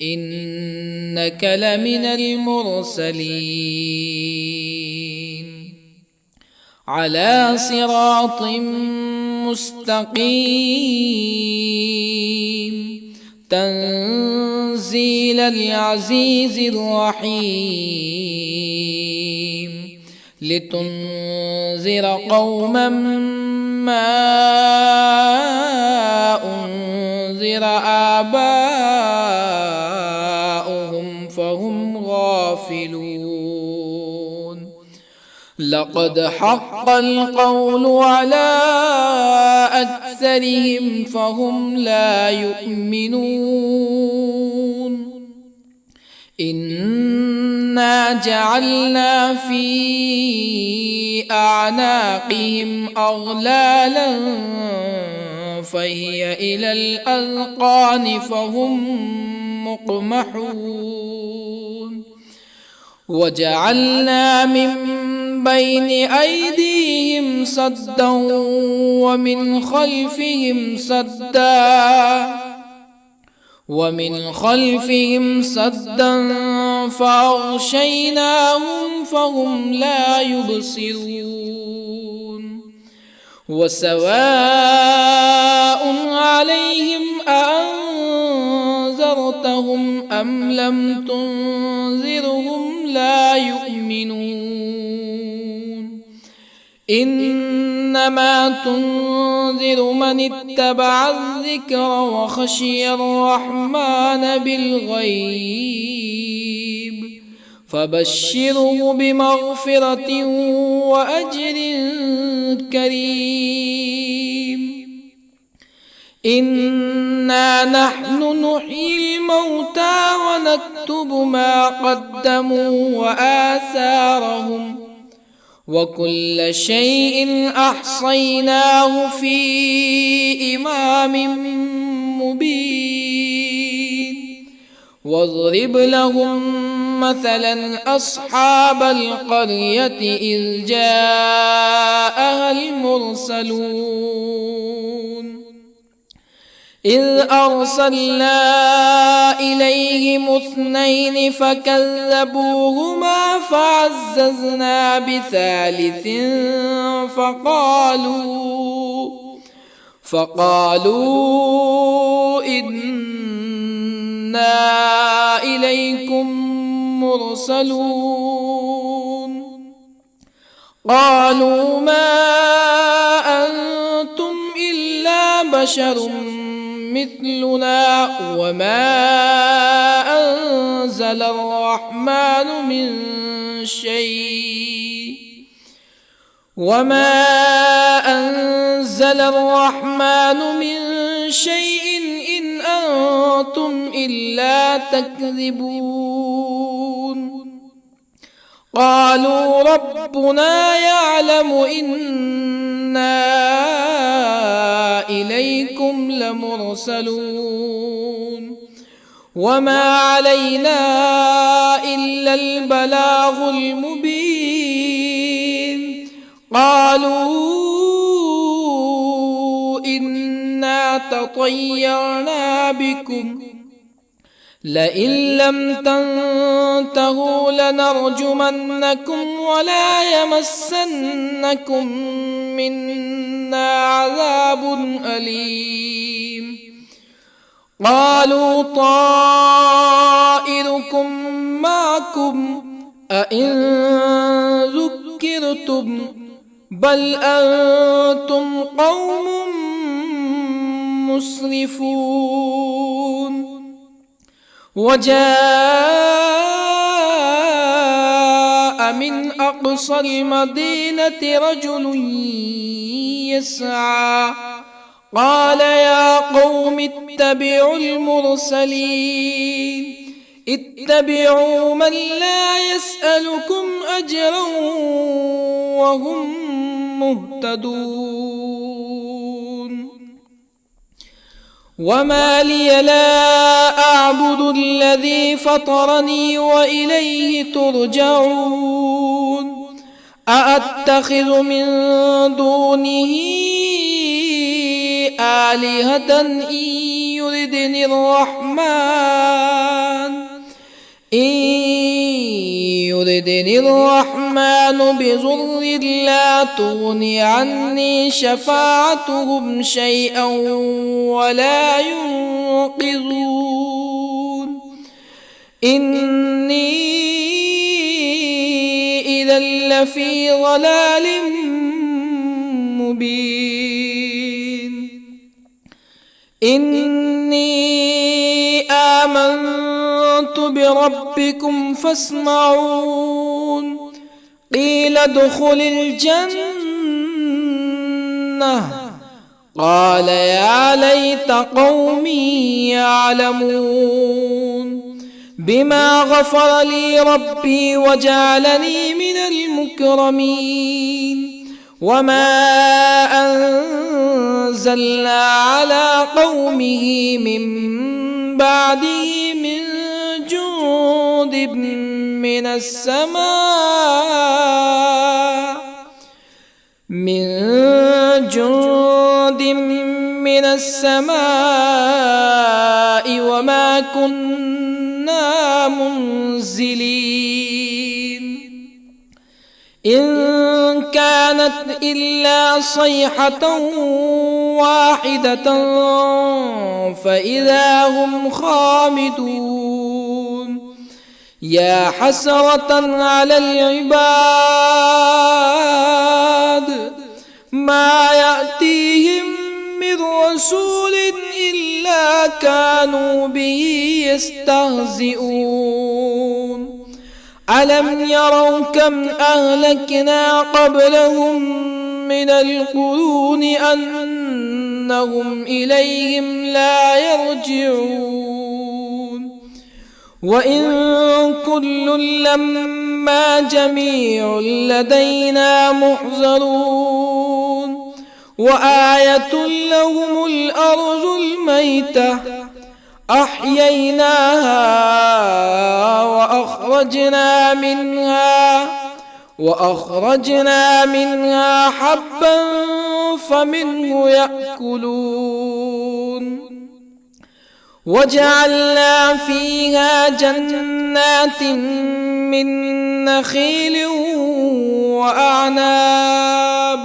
إنك لمن المرسلين على صراط مستقيم تنزيل العزيز الرحيم لتنذر قوما ما أنذر آباؤهم فهم غافلون لقد حق القول على أكثرهم فهم لا يؤمنون إنا جعلنا في أعناقهم أغلالا فهي إلى الأذقان فهم مقمحون وجعلنا من بين أيديهم سدا ومن خلفهم سدا فأغشيناهم فهم لا يبصرون وسواء عليهم أأنذرتهم أم لم تنذرهم لا يؤمنون إنما تنذر من اتبع الذكر وخشي الرحمن بالغيب فبشره بمغفرة وأجر كريم إنا نحن نحيي الموتى ونكتب ما قدموا وآثارهم وكل شيء أحصيناه في إمام مبين واضرب لهم مثلا أصحاب القرية إذ جاءها المرسلون إذ أرسلنا إليهم اثنين فكذبوهما فعززنا بثالث فقالوا إنا إليكم مرسلون قالوا ما أنتم إلا بشر مثلنا وما أنزل الرحمن من شيء إن أنتم إلا تكذبون قالوا ربنا يعلم إنا إليكم لمرسلون وما علينا إلا البلاغ المبين قالوا إنا تطيرنا بكم لئن لم تنتهوا لنرجمنكم ولا يمسنكم منا عذاب أليم. قالوا طائركم معكم أئن ذكرتم بل أنتم قوم مسرفون. وجاء من أقصى المدينة رجل يسعى قال يا قوم اتبعوا المرسلين اتبعوا من لا يسألكم أجرا وهم مهتدون. وما لي لا أعبد الذي فطرني وإليه ترجعون. أأتخذ من دونه آلهة إن يردني الرحمن بضر لا تغني عني شفاعتهم شيئا ولا ينقذون. إني إذا لفي ضلال مبين. إني آمنت بربكم فاسمعون. قيل ادخل الجنة قال يا ليت قومي يعلمون بما غفر لي ربي وجعلني من المكرمين. وما أنزلنا على قومه من بعده من جند من السماء وما كنا منزلين. إن كانت إلا صيحة واحدة فإذا هم خامدون. يا حسرة على العباد ما يأتيهم من رسول إلا كانوا به يستهزئون. ألم يروا كم أهلكنا قبلهم من القرون أنهم إليهم لا يرجعون. وإن كل لما جميع لدينا محضرون. وآية لهم الأرض الميتة أحييناها وأخرجنا منها حبا فمنه يأكلون. وجعلنا فيها جنات من نخيل وأعناب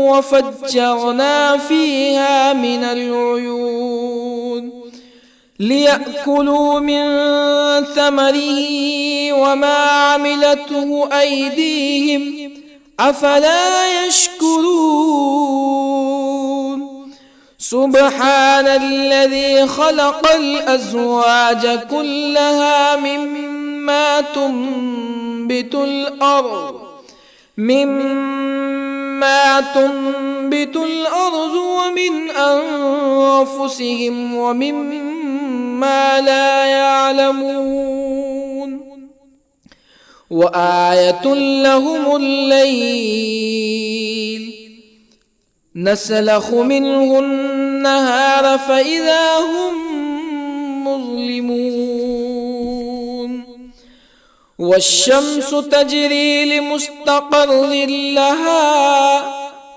وفجرنا فيها من العيون ليأكلوا من ثمره وما عملته أيديهم أفلا يشكرون. سبحان الذي خلق الأزواج كلها مما تنبت الأرض ومن أنفسهم ومما لا يعلمون. وآية لهم الليل نسلخ منه النهار فإذا هم مظلمون. والشمس تجري لمستقر لها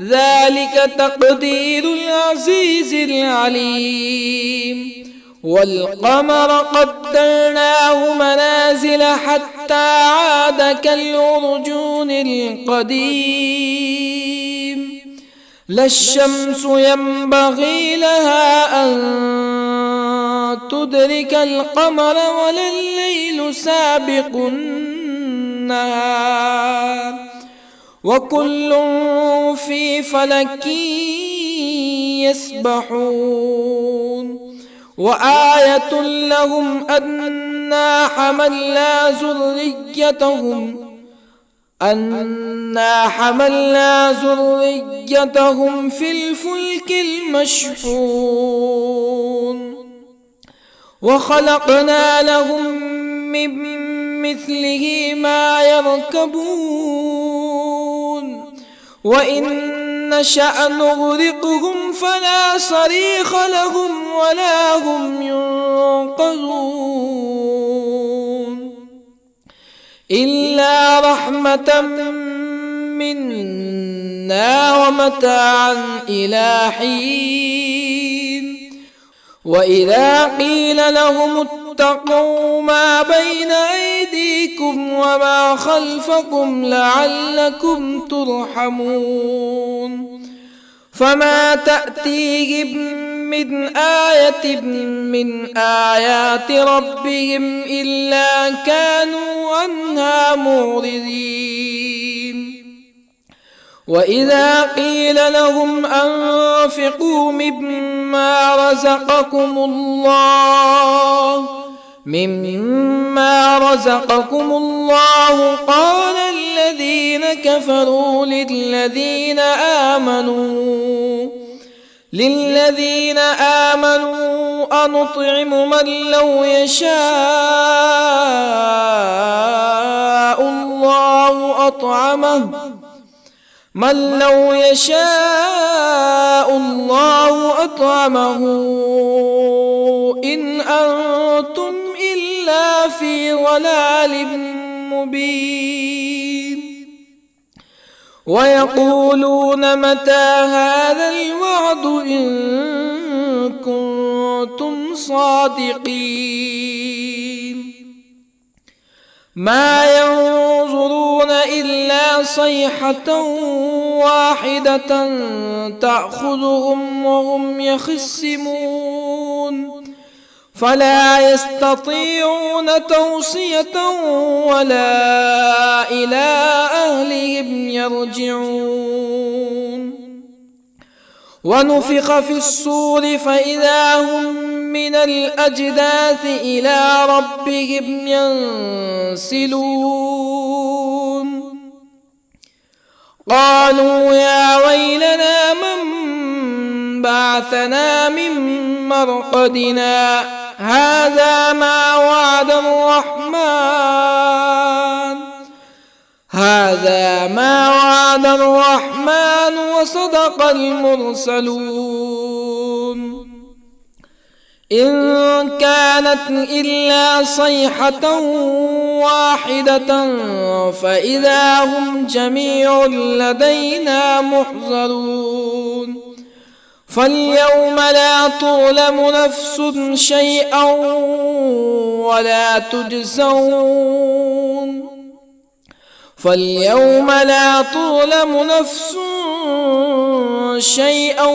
ذلك تقدير العزيز العليم. والقمر قدرناه منازل حتى عاد كالعرجون القديم. لا الشمس ينبغي لها أن تدرك القمر ولا الليل سابق النهار وكل في فلك يسبحون. وآية لهم أنا حملنا ذريتهم في الفلك المشحون وخلقنا لهم من مثله ما يركبون وإن نشأ نغرقهم فلا صريخ لهم ولا هم ينقذون إلا رحمة منا ومتاعا إلى حين. وإذا قيل لهم اتقوا ما بين أيديكم وما خلفكم لعلكم ترحمون فما تأتيهم من آية من آيات ربهم إلا كانوا عنها معرضين. وإذا قيل لهم أنفقوا مما رزقكم الله قال الذين كفروا للذين آمنوا أنطعم من لو يشاء الله أطعمه إن أنتم إلا في ضلال مبين. ويقولون متى هذا الوعد إن كنتم صادقين ما ينظرون إلا صيحة واحدة تأخذهم وهم يخصمون فلا يستطيعون توصية ولا إلى أهلهم يرجعون. ونفخ في الصور فإذا هم من الأجداث إلى ربهم ينسلون قالوا يا ويلنا من بعثنا من مرقدنا هذا ما وعد الرحمن وصدق المرسلون إن كانت إلا صيحة واحدة فإذا هم جميع لدينا محضرون فاليوم لا تظلم نفس شيئا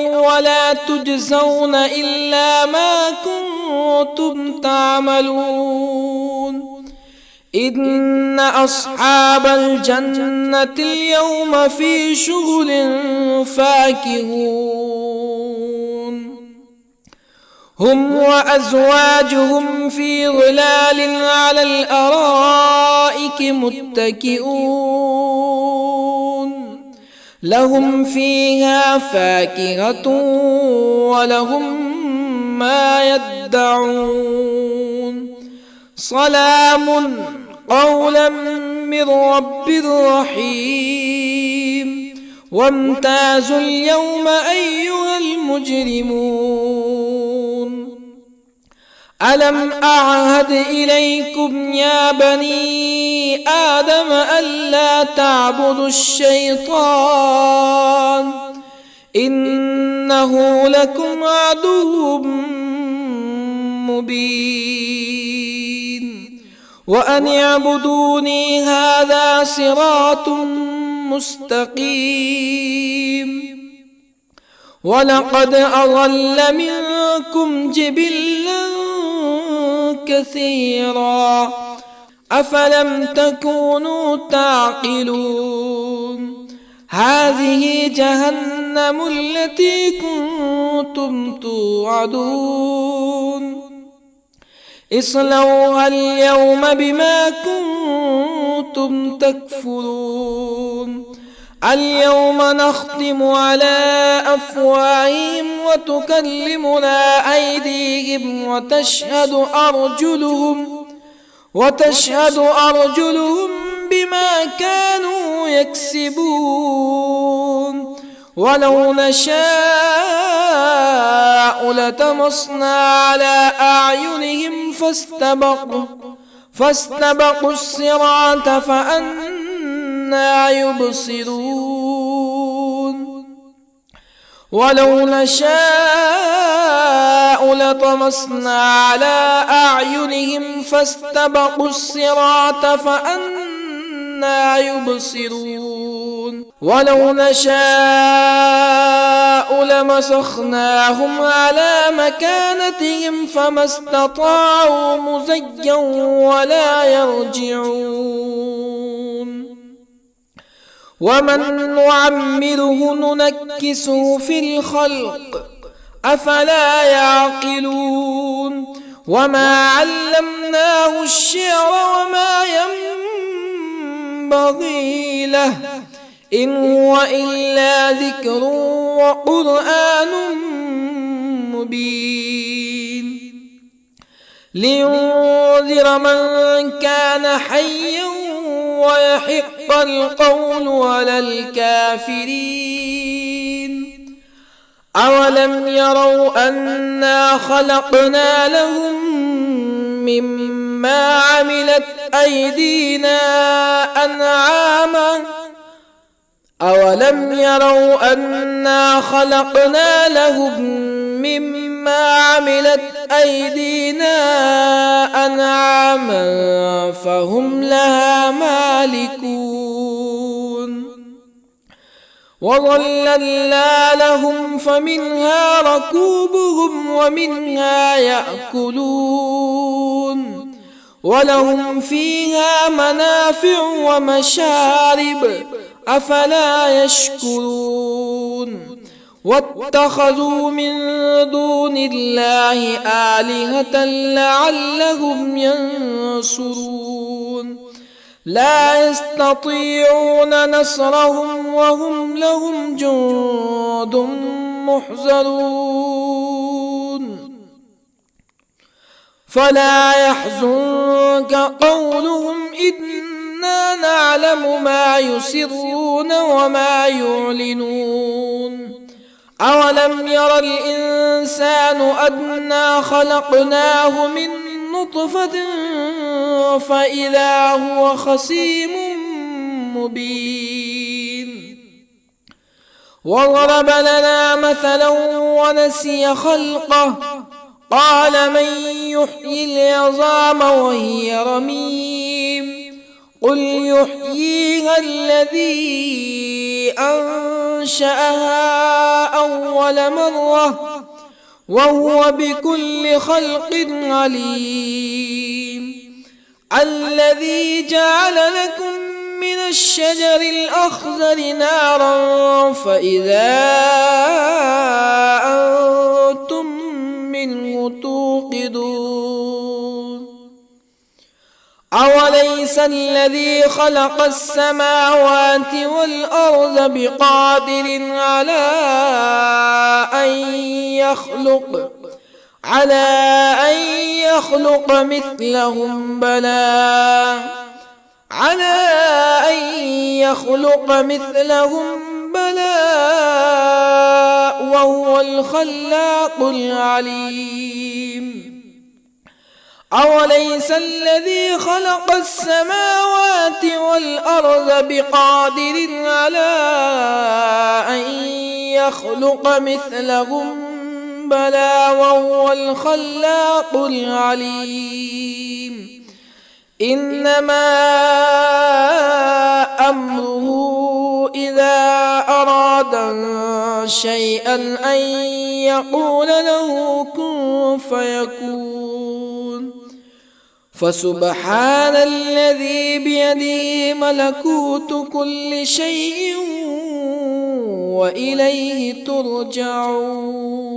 ولا تجزون إلا ما كنتم تعملون إن أصحاب الجنة اليوم في شغل فاكهون هم وأزواجهم في ظلال على الأرائك متكئون لهم فيها فاكهة ولهم ما يدعون سلام قولا من رب رحيم وامتازوا اليوم أيها المجرمون ألم أعهد إليكم يا بني آدم ألا تعبدوا الشيطان إنه لكم عدو مبين وأن اعبدوني هذا صراط مستقيم ولقد أضل منكم جبلا كثيرا أفلم تكونوا تعقلون هذه جهنم التي كنتم توعدون اصلوها اليوم بما كنتم تكفرون اليوم نختم على أفواههم وتكلمنا أيديهم وتشهد أرجلهم بما كانوا يكسبون ولو نشاء لطمسنا على أعينهم فاستبقوا الصراط فأنى يبصرون ولو نشاء لطمسنا على أعينهم فاستبقوا الصراط فأنى يبصرون ولو نشاء لمسخناهم على مكانتهم فما استطاعوا مزيا ولا يرجعون ومن نعمره ننكسه في الخلق أفلا يعقلون وما علمناه الشعر وما ينبغي له إن هو إلا ذكر وقرآن مبين لينذر من كان حيا ويحق القول على الكافرين أولم يروا أنا خلقنا لهم مما عملت أيدينا أنعاما فهم لها مالكون وظللنا لهم فمنها ركوبهم ومنها يأكلون ولهم فيها منافع ومشارب أفلا يشكرون واتخذوا من دون الله آلهة لعلهم ينصرون لا يستطيعون نصرهم وهم لهم جند محضرون فلا يحزنك قولهم إنا نعلم ما يسرون وما يعلنون أولم ير الإنسان أنا خلقناه من نطفة فإذا هو خصيم مبين وضرب لنا مثلا ونسي خلقه قال من يحيي العظام وهي رميم قل يحييها الذي أنشأها أول مرة وهو بكل خلق عليم الذي جعل لكم من الشجر الأخضر نارا فإذا أنتم منه توقدون أوليس الذي خلق السماوات والأرض بقادر على أن يخلق مثلهم بلى وهو الخلاق العليم أوليس الذي خلق السماوات والأرض بقادر على أن يخلق مثلهم بلى وهو الخلاق العليم إنما أمره إذا أراد شيئا أن يقول له كن فيكون فسبحان الذي بيده ملكوت كل شيء وإليه ترجعون